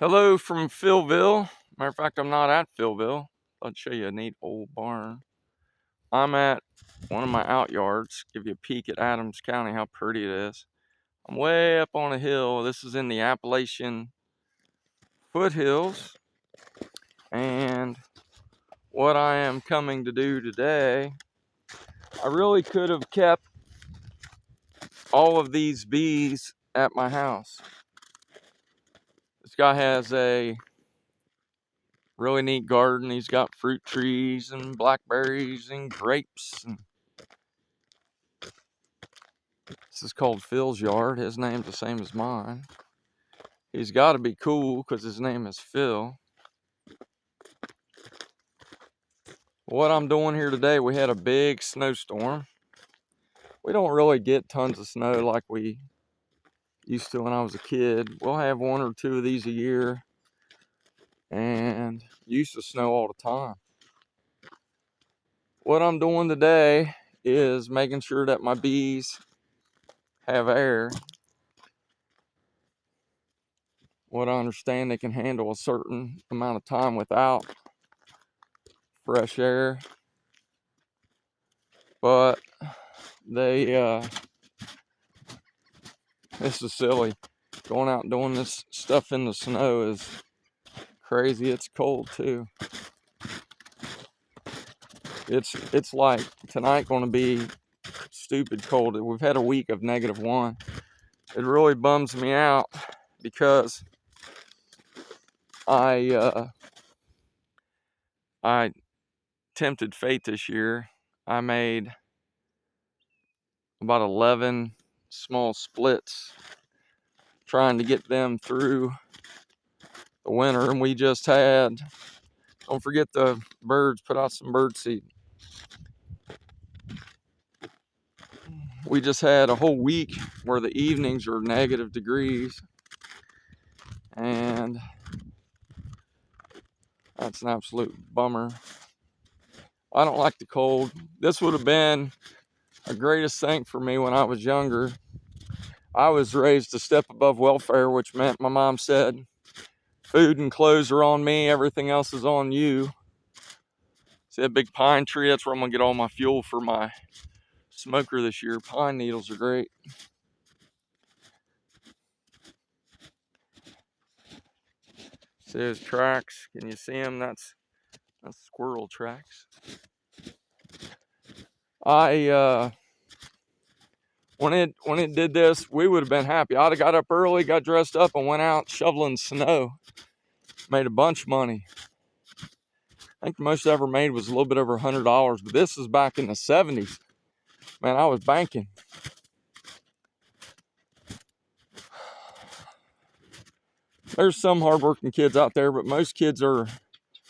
Hello from Philville. Matter of fact, I'm not at Philville. I'll show you a neat old barn. I'm at one of my out yards. Give you a peek at Adams County, how pretty it is. I'm way up on a hill. This is in the Appalachian foothills. And what I am coming to do today, I really could have kept all of these bees at my house. This guy has a really neat garden. He's got fruit trees and blackberries and grapes. And this is called Phil's yard. His name's the same as mine. He's got to be cool because his name is Phil. What I'm doing here today, we had a big snowstorm. We don't really get tons of snow like we used to when I was a kid. We'll have one or two of these a year, and it used to snow all the time. What I'm doing today is making sure that my bees have air. What I understand, they can handle a certain amount of time without fresh air, but they this is silly. Going out and doing this stuff in the snow is crazy. It's cold too. It's like tonight going to be stupid cold. We've had a week of -1. It really bums me out because I tempted fate this year. I made about 11 small splits trying to get them through the winter, and we just had, don't forget the birds, put out some bird seed. We just had a whole week where the evenings are -degrees, and that's an absolute bummer. I don't like the cold. This would have been the greatest thing for me when I was younger. I was raised a step above welfare, which meant my mom said, food and clothes are on me, everything else is on you. See that big pine tree? That's where I'm gonna get all my fuel for my smoker this year. Pine needles are great. See those tracks? Can you see them? That's squirrel tracks. When it did this, we would have been happy. I'd have got up early, got dressed up, and went out shoveling snow. Made a bunch of money. I think the most I ever made was a little bit over $100, but this is back in the 70s. Man, I was banking. There's some hardworking kids out there, but most kids are